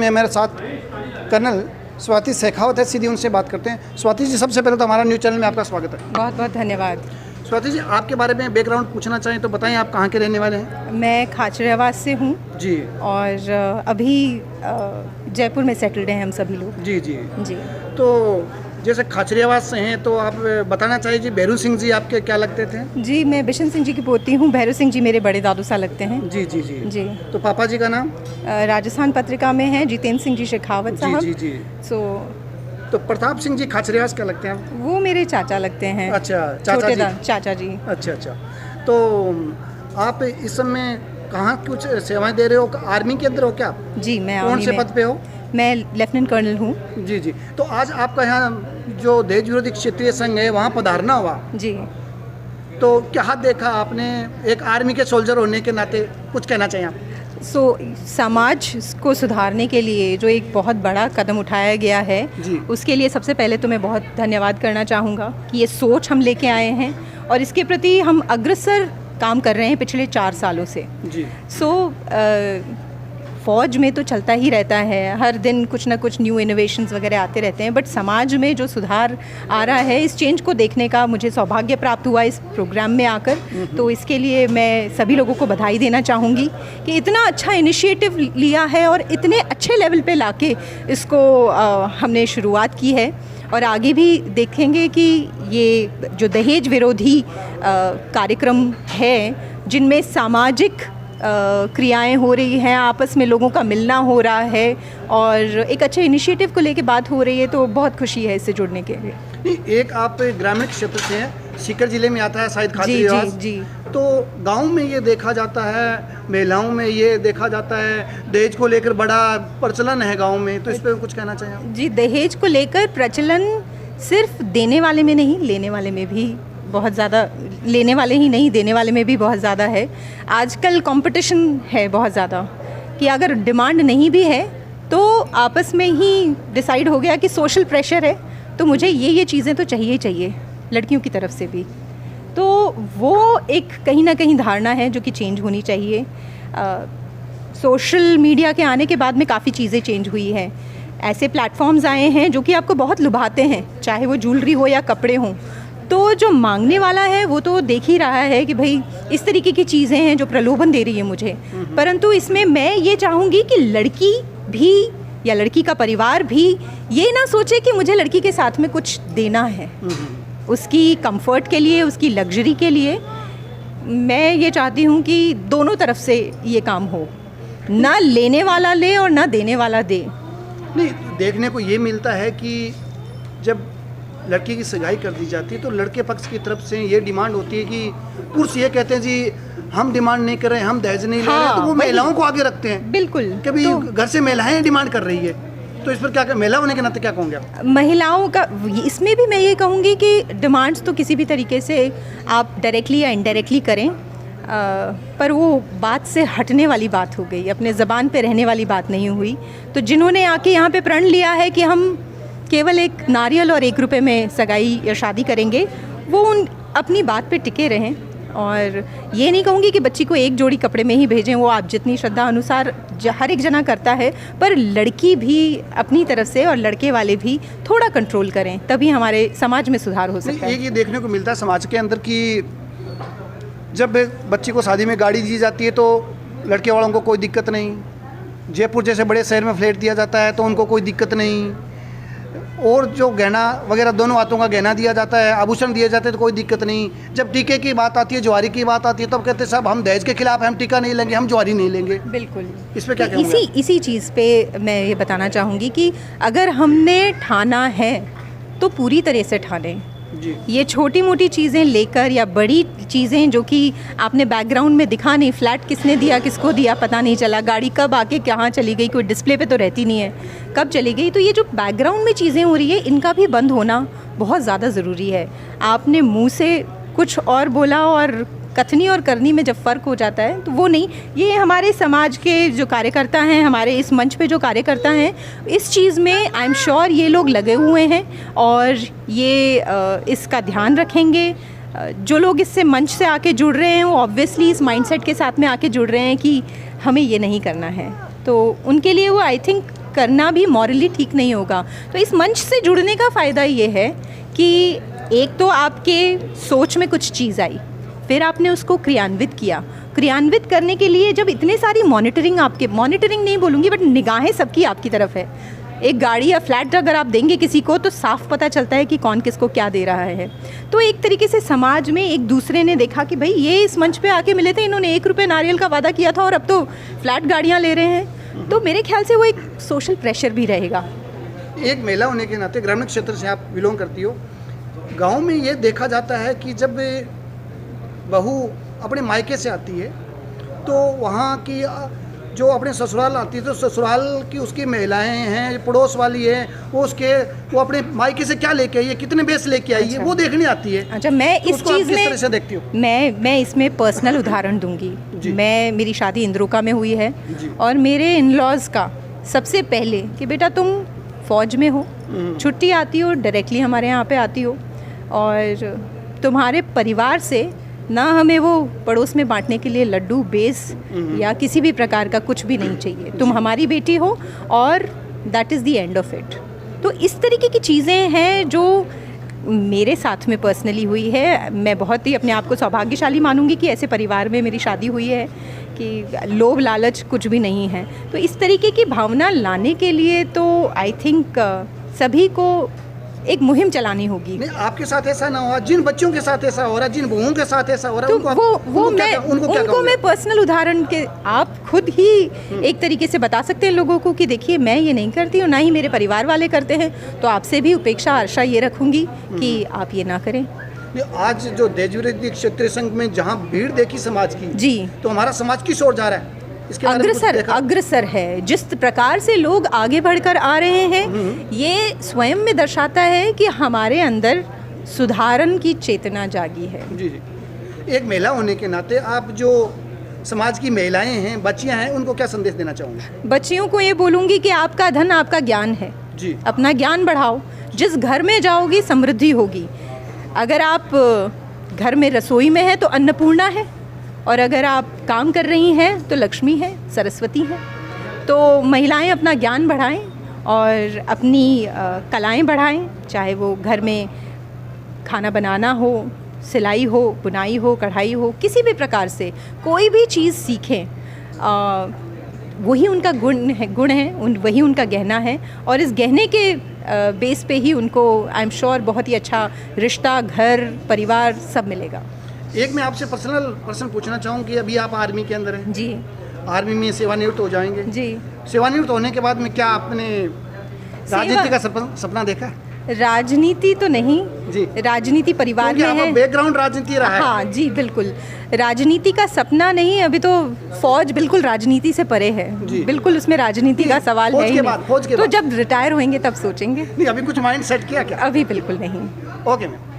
में मेरे साथ कर्नल स्वाति शेखावत है, सीधी उनसे बात करते हैं। स्वाति जी, सबसे पहले तो हमारा न्यूज़ चैनल में आपका स्वागत है। बहुत बहुत धन्यवाद। स्वाति जी, आपके बारे में बैकग्राउंड पूछना चाहें तो बताएं, आप कहाँ के रहने वाले हैं? मैं खाचरियावास से हूँ जी। और अभी जयपुर में सेटल्ड हैं हम सभी लोग। जी जी जी। तो जैसे खाचरियावास से हैं तो आप बताना चाहिए जी, भैरू सिंह जी आपके क्या लगते थे? जी, मैं बिशन सिंह जी की पोती हूँ। भैरू सिंह जी मेरे बड़े दादू सा लगते हैं। जी जी जी जी। तो पापा जी का नाम? राजस्थान पत्रिका में हैं जितेंद्र सिंह जी शेखावत साहब। जी जी जी। तो प्रताप सिंह जी खाचरियावास क्या लगते हैं? वो मेरे चाचा लगते हैं। अच्छा, चाचा जी। चाचा जी। अच्छा अच्छा। तो आप इस समय कहाँ कुछ सेवाएं दे रहे हो? आर्मी के अंदर हो क्या? जी, मैं कौन आर्मी से में। पद पे हो? मैं लेफ्टिनेंट कर्नल हूँ। जी जी। तो आज आपका यहाँ जो देश विरोधी क्षेत्रीय संघ है वहाँ पधारना हुआ, जी। तो क्या देखा आपने? एक आर्मी के सोल्जर होने के नाते कुछ कहना चाहिए आप? समाज को सुधारने के लिए जो एक बहुत बड़ा कदम उठाया गया है जी। उसके लिए सबसे पहले तो मैं बहुत धन्यवाद करना चाहूँगा कि ये सोच हम लेके आए हैं और इसके प्रति हम अग्रसर काम कर रहे हैं पिछले 4 सालों से। जी। फ़ौज में तो चलता ही रहता है, हर दिन कुछ ना कुछ न्यू इनोवेशंस वगैरह आते रहते हैं, बट समाज में जो सुधार आ रहा है इस चेंज को देखने का मुझे सौभाग्य प्राप्त हुआ इस प्रोग्राम में आकर। तो इसके लिए मैं सभी लोगों को बधाई देना चाहूँगी कि इतना अच्छा इनिशिएटिव लिया है और इतने अच्छे लेवल पे लाके इसको हमने शुरुआत की है और आगे भी देखेंगे कि ये जो दहेज विरोधी कार्यक्रम है जिनमें सामाजिक क्रियाएं हो रही हैं, आपस में लोगों का मिलना हो रहा है और एक अच्छे इनिशिएटिव को लेके बात हो रही है, तो बहुत खुशी है इससे जुड़ने के लिए। नहीं, एक आप ग्रामीण क्षेत्र से हैं, सीकर जिले में आता है शायद खाचरियावास। जी जी जी। तो गांव में ये देखा जाता है, महिलाओं में ये देखा जाता है, दहेज को लेकर बड़ा प्रचलन है गाँव में, तो इस पर कुछ कहना चाहिए आप? जी, दहेज को लेकर प्रचलन सिर्फ देने वाले में नहीं, लेने वाले में भी बहुत ज़्यादा, लेने वाले ही नहीं देने वाले में भी बहुत ज़्यादा है। आजकल कंपटीशन है बहुत ज़्यादा कि अगर डिमांड नहीं भी है तो आपस में ही डिसाइड हो गया कि सोशल प्रेशर है तो मुझे ये चीज़ें तो चाहिए ही चाहिए, लड़कियों की तरफ से भी। तो वो एक कहीं ना कहीं धारणा है जो कि चेंज होनी चाहिए। सोशल मीडिया के आने के बाद में काफ़ी चीज़ें चेंज हुई हैं। ऐसे प्लेटफॉर्म्स आए हैं जो कि आपको बहुत लुभाते हैं, चाहे वो ज्वेलरी हो या कपड़े हों। तो जो मांगने वाला है वो तो देख ही रहा है कि भाई इस तरीके की चीज़ें हैं जो प्रलोभन दे रही है मुझे, परंतु इसमें मैं ये चाहूँगी कि लड़की भी या लड़की का परिवार भी ये ना सोचे कि मुझे लड़की के साथ में कुछ देना है, उसकी कंफर्ट के लिए, उसकी लग्जरी के लिए। मैं ये चाहती हूँ कि दोनों तरफ से ये काम हो, ना लेने वाला ले और ना देने वाला दे। नहीं, देखने को ये मिलता है कि जब लड़की की सगाई कर दी जाती है तो लड़के पक्ष की तरफ से ये डिमांड होती है कि पुरुष ये कहते हैं जी हम डिमांड नहीं कर रहे हैं, हम दहेज नहीं ले रहे हैं, तो वो महिलाओं को आगे रखते हैं। बिल्कुल। कभी तो घर से महिलाएं डिमांड कर रही है, तो इस पर क्या, महिला होने के नाते क्या कहूँगे आप? महिलाओं का इसमें भी मैं ये कहूँगी कि डिमांड्स तो किसी भी तरीके से आप डायरेक्टली या इनडायरेक्टली करें, पर वो बात से हटने वाली बात हो गई, अपने ज़बान पे रहने वाली बात नहीं हुई। तो जिन्होंने आके यहाँ पे प्रण लिया है कि हम केवल एक नारियल और 1 रुपये में सगाई या शादी करेंगे, वो अपनी बात पे टिके रहें। और ये नहीं कहूँगी कि बच्ची को एक जोड़ी कपड़े में ही भेजें, वो आप जितनी श्रद्धा अनुसार हर एक जना करता है, पर लड़की भी अपनी तरफ से और लड़के वाले भी थोड़ा कंट्रोल करें, तभी हमारे समाज में सुधार हो सकता है। एक ये देखने को मिलता है समाज के अंदर कि जब बच्ची को शादी में गाड़ी दी जाती है तो लड़के वालों को कोई दिक्कत नहीं, जयपुर जैसे बड़े शहर में फ्लैट दिया जाता है तो उनको कोई दिक्कत नहीं, और जो गहना वगैरह दोनों हाथों का गहना दिया जाता है, आभूषण दिए जाते हैं तो कोई दिक्कत नहीं। जब टीके की बात आती है, ज्वारी की बात आती है, तब कहते हैं साहब हम दहेज के खिलाफ, हम टीका नहीं लेंगे, हम ज्वारी नहीं लेंगे। बिल्कुल। इस पे क्या कहूँगा? इसी चीज़ पे मैं ये बताना चाहूँगी कि अगर हमने ठाना है तो पूरी तरह से ठाने। ये छोटी मोटी चीज़ें लेकर या बड़ी चीज़ें जो कि आपने बैकग्राउंड में दिखा नहीं, फ्लैट किसने दिया, किसको दिया पता नहीं चला, गाड़ी कब आके कहाँ चली गई, कोई डिस्प्ले पे तो रहती नहीं है, कब चली गई, तो ये जो बैकग्राउंड में चीज़ें हो रही है इनका भी बंद होना बहुत ज़्यादा ज़रूरी है। आपने मुँह से कुछ और बोला और कथनी और करनी में जब फ़र्क हो जाता है तो वो नहीं। ये हमारे समाज के जो कार्यकर्ता हैं, हमारे इस मंच पे जो कार्यकर्ता हैं, इस चीज़ में आई एम श्योर ये लोग लगे हुए हैं और ये इसका ध्यान रखेंगे। जो लोग इससे मंच से आके जुड़ रहे हैं वो ऑब्वियसली इस माइंडसेट के साथ में आके जुड़ रहे हैं कि हमें ये नहीं करना है, तो उनके लिए वो आई थिंक करना भी मॉरली ठीक नहीं होगा। तो इस मंच से जुड़ने का फ़ायदा ये है कि एक तो आपके सोच में कुछ चीज़ आई, फिर आपने उसको क्रियान्वित किया। क्रियान्वित करने के लिए जब इतने सारी मॉनिटरिंग नहीं बोलूँगी बट निगाहें सबकी आपकी तरफ है। एक गाड़ी या फ्लैट अगर आप देंगे किसी को तो साफ पता चलता है कि कौन किसको क्या दे रहा है। तो एक तरीके से समाज में एक दूसरे ने देखा कि भाई ये इस मंच पे आके मिले थे, इन्होंने 1 रुपये नारियल का वादा किया था और अब तो फ्लैट गाड़ियाँ ले रहे हैं। तो मेरे ख्याल से वो एक सोशल प्रेशर भी रहेगा। एक महिला होने के नाते ग्रामीण क्षेत्र से आप बिलोंग करती हो, गांव में ये देखा जाता है कि जब बहू अपने मायके से आती है तो वहाँ की जो अपने ससुराल आती है तो ससुराल की उसकी महिलाएं हैं, पड़ोस वाली है, वो अपने मायके से क्या लेके आई है, कितने बेस लेके आई है, वो देखने आती है। अच्छा, मैं तो इस उसको आप चीज़ किस में तरह से देखती हो? मैं इसमें पर्सनल उदाहरण दूंगी। मेरी शादी इंद्रोका में हुई है और मेरे इन लॉज का सबसे पहले कि बेटा तुम फौज में हो, छुट्टी आती हो डायरेक्टली हमारे यहाँ पे आती हो और तुम्हारे परिवार से ना हमें वो पड़ोस में बांटने के लिए लड्डू, बेस या किसी भी प्रकार का कुछ भी नहीं चाहिए। तुम हमारी बेटी हो और that is the end of it. तो इस तरीके की चीज़ें हैं जो मेरे साथ में पर्सनली हुई है। मैं बहुत ही अपने आप को सौभाग्यशाली मानूंगी कि ऐसे परिवार में मेरी शादी हुई है कि लोभ लालच कुछ भी नहीं है। तो इस तरीके की भावना लाने के लिए तो आई थिंक सभी को एक मुहिम चलानी होगी। नहीं, आपके साथ ऐसा ना हो, जिन बच्चों के साथ ऐसा हो रहा है, जिन बहुओं के साथ ऐसा हो रहा है, तो उनको मैं पर्सनल उदाहरण के आप खुद ही एक तरीके से बता सकते हैं लोगों को कि देखिए मैं ये नहीं करती हूँ, ना ही मेरे परिवार वाले करते हैं। तो आपसे भी उपेक्षा आशा ये रखूंगी कि आप ये ना करें। आज जो देश विरोधी क्षेत्रीय संघ में जहाँ भीड़ देखी समाज की जी, तो हमारा समाज किस ओर जा रहा है? अग्रसर है। जिस प्रकार से लोग आगे बढ़कर आ रहे हैं ये स्वयं में दर्शाता है कि हमारे अंदर सुधारण की चेतना जागी है। जी जी। एक महिला होने के नाते आप जो समाज की महिलाएं हैं, बच्चियां हैं, उनको क्या संदेश देना चाहूँगी? बच्चियों को ये बोलूँगी कि आपका धन आपका ज्ञान है जी। अपना ज्ञान बढ़ाओ। जिस घर में जाओगी समृद्धि होगी। अगर आप घर में रसोई में है तो अन्नपूर्णा है और अगर आप काम कर रही हैं तो लक्ष्मी है, सरस्वती है। तो महिलाएं अपना ज्ञान बढ़ाएं और अपनी कलाएं बढ़ाएं, चाहे वो घर में खाना बनाना हो, सिलाई हो, बुनाई हो, कढ़ाई हो, किसी भी प्रकार से कोई भी चीज़ सीखें। वही उनका गुण है, वही उनका गहना है और इस गहने के बेस पे ही उनको आई एम श्योर बहुत ही अच्छा रिश्ता, घर, परिवार सब मिलेगा। एक मैं आपसे पर्सनल प्रश्न पूछना चाहूँ कि अभी आप आर्मी के अंदर हैं जी, आर्मी में सेवानिवृत्त हो जाएंगे जी। सेवानिवृत्त होने के बाद में क्या आपने राजनीति का सपना देखा? राजनीति तो नहीं जी, राजनीति परिवार में है, बैकग्राउंड राजनीति रहा है। हाँ जी, बिल्कुल। राजनीति का सपना नहीं, अभी तो फौज बिल्कुल राजनीति से परे है, बिल्कुल उसमें राजनीति का सवाल है ही नहीं। तो जब रिटायर होंगे तब सोचेंगे। नहीं, अभी कुछ माइंड सेट किया क्या? अभी बिल्कुल नहीं। Okay ma'am.